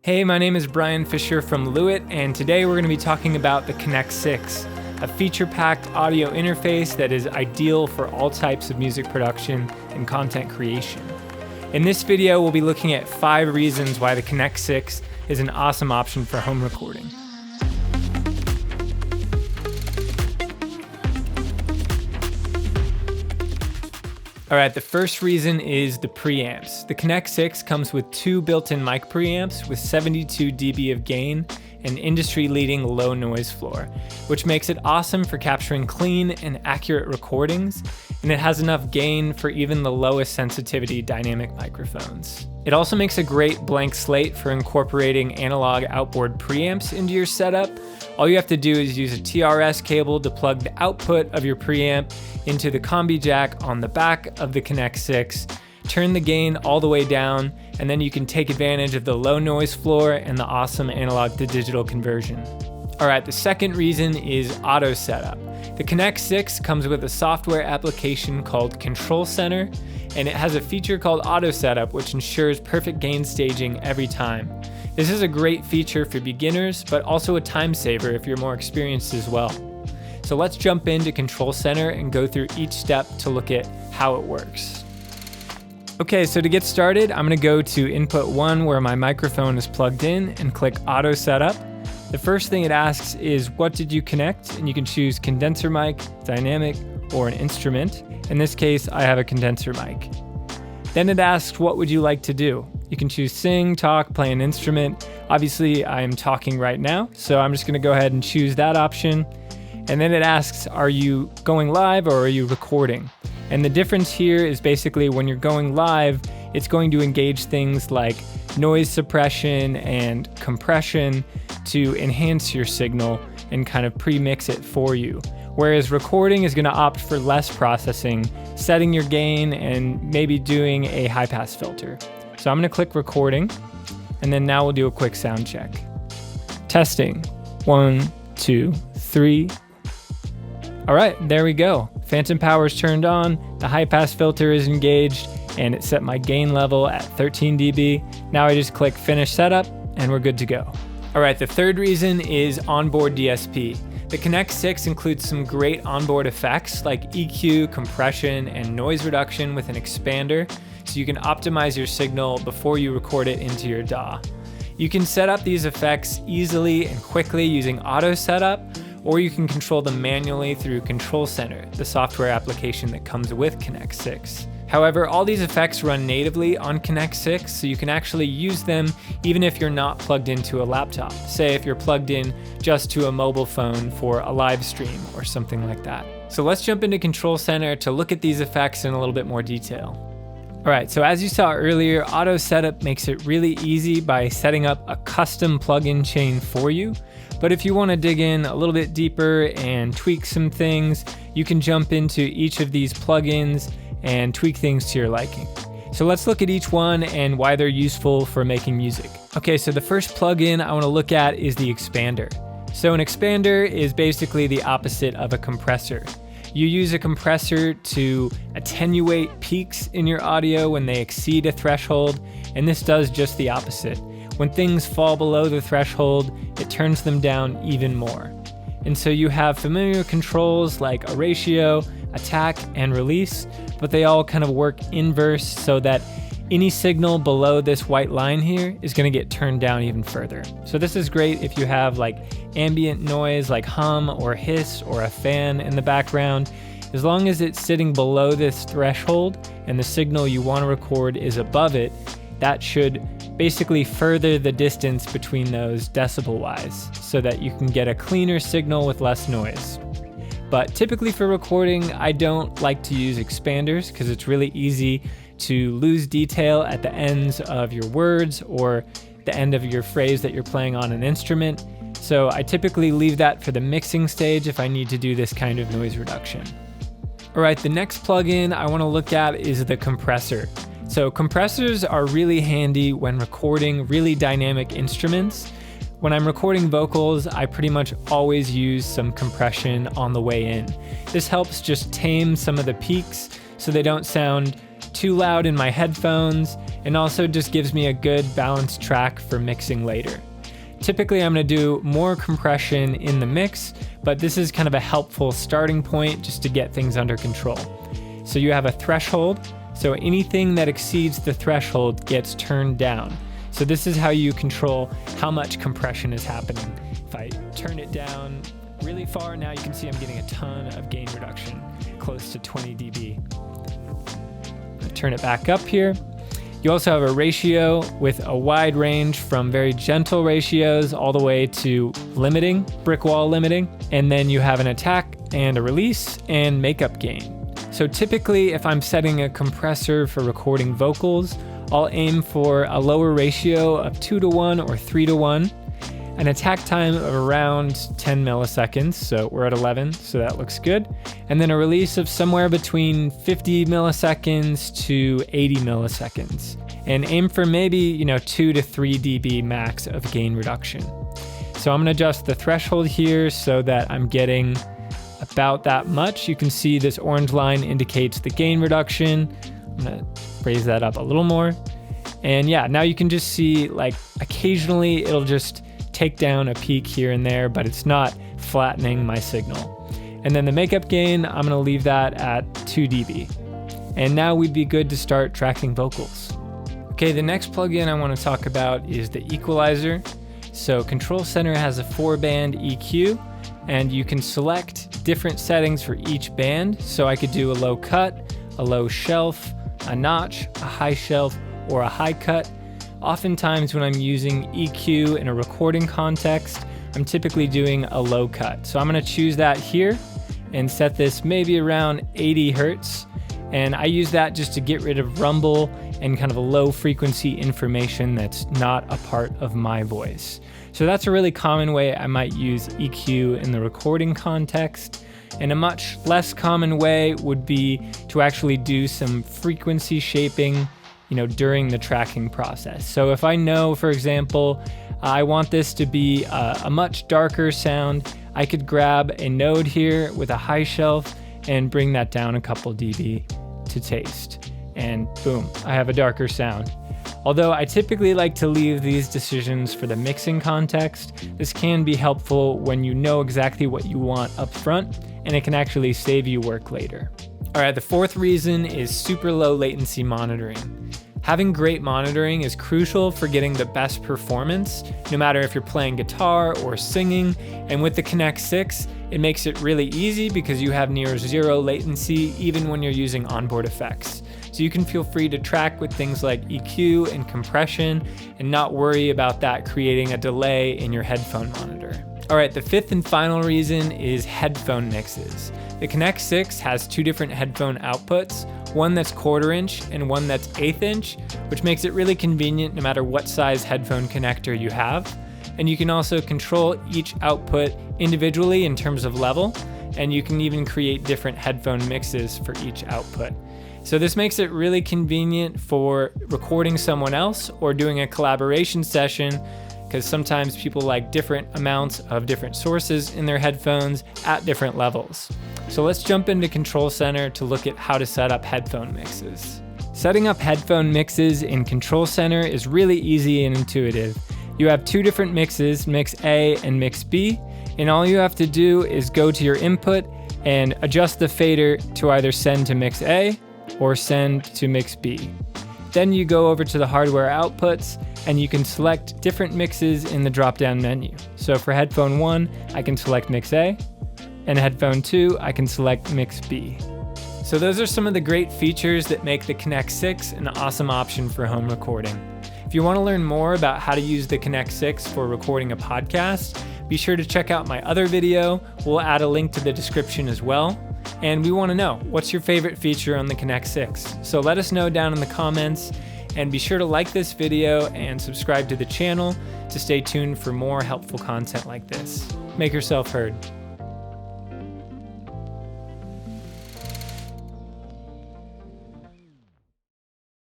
Hey, my name is Brian Fisher from Lewitt, and today we're going to be talking about the Connect 6, a feature-packed audio interface that is ideal for all types of music production and content creation. In this video, we'll be looking at 5 reasons why the Connect 6 is an awesome option for home recording. Alright, the first reason is the preamps. The Connect 6 comes with 2 built-in mic preamps with 72 dB of gain and industry-leading low noise floor, which makes it awesome for capturing clean and accurate recordings, and it has enough gain for even the lowest sensitivity dynamic microphones. It also makes a great blank slate for incorporating analog outboard preamps into your setup. All you have to do is use a TRS cable to plug the output of your preamp into the combi jack on the back of the Connect 6, turn the gain all the way down, and then you can take advantage of the low noise floor and the awesome analog to digital conversion. Alright, the second reason is auto setup. The Connect 6 comes with a software application called Control Center, and it has a feature called Auto Setup, which ensures perfect gain staging every time. This is a great feature for beginners, but also a time saver if you're more experienced as well. So let's jump into Control Center and go through each step to look at how it works. Okay, so to get started, I'm going to go to input 1 where my microphone is plugged in and click Auto Setup. The first thing it asks is what did you connect, and you can choose condenser mic, dynamic, or an instrument. In this case, I have a condenser mic. Then it asks what would you like to do. You can choose sing, talk, play an instrument. Obviously, I am talking right now, so I'm just going to go ahead and choose that option. And then it asks, are you going live or are you recording? And the difference here is basically when you're going live, it's going to engage things like noise suppression and compression to enhance your signal and kind of pre-mix it for you. Whereas recording is going to opt for less processing, setting your gain, and maybe doing a high-pass filter. So I'm going to click recording, and then now we'll do a quick sound check. Testing. 1, 2, 3. All right, there we go. Phantom power is turned on, the high-pass filter is engaged, and it set my gain level at 13 dB. Now I just click Finish Setup, and we're good to go. All right, the third reason is onboard DSP. The Connect 6 includes some great onboard effects like EQ, compression, and noise reduction with an expander, so you can optimize your signal before you record it into your DAW. You can set up these effects easily and quickly using Auto Setup, or you can control them manually through Control Center, the software application that comes with Connect 6. However, all these effects run natively on Connect 6, so you can actually use them even if you're not plugged into a laptop. Say if you're plugged in just to a mobile phone for a live stream or something like that. So let's jump into Control Center to look at these effects in a little bit more detail. Alright, so as you saw earlier, Auto Setup makes it really easy by setting up a custom plugin chain for you. But if you want to dig in a little bit deeper and tweak some things, you can jump into each of these plugins and tweak things to your liking. So let's look at each one and why they're useful for making music. Okay, so the first plugin I want to look at is the expander. So an expander is basically the opposite of a compressor. You use a compressor to attenuate peaks in your audio when they exceed a threshold, and this does just the opposite. When things fall below the threshold, it turns them down even more. And so you have familiar controls like a ratio, attack, and release, but they all kind of work inverse so that any signal below this white line here is going to get turned down even further. So this is great if you have like ambient noise like hum or hiss or a fan in the background. As long as it's sitting below this threshold and the signal you want to record is above it, that should basically further the distance between those decibel-wise so that you can get a cleaner signal with less noise. But typically for recording, I don't like to use expanders because it's really easy to lose detail at the ends of your words or the end of your phrase that you're playing on an instrument. So I typically leave that for the mixing stage if I need to do this kind of noise reduction. All right, the next plugin I want to look at is the compressor. So compressors are really handy when recording really dynamic instruments. When I'm recording vocals, I pretty much always use some compression on the way in. This helps just tame some of the peaks so they don't sound too loud in my headphones, and also just gives me a good balanced track for mixing later. Typically I'm going to do more compression in the mix, but this is kind of a helpful starting point just to get things under control. So you have a threshold, so anything that exceeds the threshold gets turned down. So this is how you control how much compression is happening. If I turn it down really far, now you can see I'm getting a ton of gain reduction, close to 20 dB. I turn it back up here. You also have a ratio with a wide range from very gentle ratios all the way to limiting, brick wall limiting. And then you have an attack and a release and makeup gain. So typically if I'm setting a compressor for recording vocals, I'll aim for a lower ratio of 2:1 or 3:1, an attack time of around 10 milliseconds, so we're at 11, so that looks good, and then a release of somewhere between 50 milliseconds to 80 milliseconds, and aim for maybe 2 to 3 dB max of gain reduction. So I'm gonna adjust the threshold here so that I'm getting about that much. You can see this orange line indicates the gain reduction. I'm gonna raise that up a little more. And yeah, now you can just see like occasionally it'll just take down a peak here and there, but it's not flattening my signal. And then the makeup gain, I'm gonna leave that at 2 dB. And now we'd be good to start tracking vocals. Okay, the next plugin I wanna talk about is the equalizer. So Control Center has a 4-band EQ, and you can select different settings for each band. So I could do a low cut, a low shelf, a notch, a high shelf, or a high cut. Oftentimes when I'm using EQ in a recording context, I'm typically doing a low cut. So I'm gonna choose that here and set this maybe around 80 Hertz. And I use that just to get rid of rumble and kind of a low frequency information that's not a part of my voice. So that's a really common way I might use EQ in the recording context. And a much less common way would be to actually do some frequency shaping, during the tracking process. So if I know, for example, I want this to be a much darker sound, I could grab a node here with a high shelf and bring that down a couple dB to taste. And boom, I have a darker sound. Although I typically like to leave these decisions for the mixing context, this can be helpful when you know exactly what you want up front, and it can actually save you work later. All right, the fourth reason is super low latency monitoring. Having great monitoring is crucial for getting the best performance, no matter if you're playing guitar or singing. And with the Connect 6, it makes it really easy because you have near zero latency even when you're using onboard effects. So you can feel free to track with things like EQ and compression and not worry about that creating a delay in your headphone monitor. All right, the fifth and final reason is headphone mixes. The Connect 6 has two different headphone outputs, one that's 1/4 inch and one that's 1/8 inch, which makes it really convenient no matter what size headphone connector you have. And you can also control each output individually in terms of level, and you can even create different headphone mixes for each output. So this makes it really convenient for recording someone else or doing a collaboration session, because sometimes people like different amounts of different sources in their headphones at different levels. So let's jump into Control Center to look at how to set up headphone mixes. Setting up headphone mixes in Control Center is really easy and intuitive. You have two different mixes, Mix A and Mix B, and all you have to do is go to your input and adjust the fader to either send to Mix A or send to Mix B. Then you go over to the hardware outputs and you can select different mixes in the drop-down menu. So for headphone 1, I can select Mix A, and headphone 2, I can select Mix B. So those are some of the great features that make the Connect 6 an awesome option for home recording. If you want to learn more about how to use the Connect 6 for recording a podcast, be sure to check out my other video. We'll add a link to the description as well. And we want to know, what's your favorite feature on the Connect 6? So let us know down in the comments, and be sure to like this video and subscribe to the channel to stay tuned for more helpful content like this. Make yourself heard.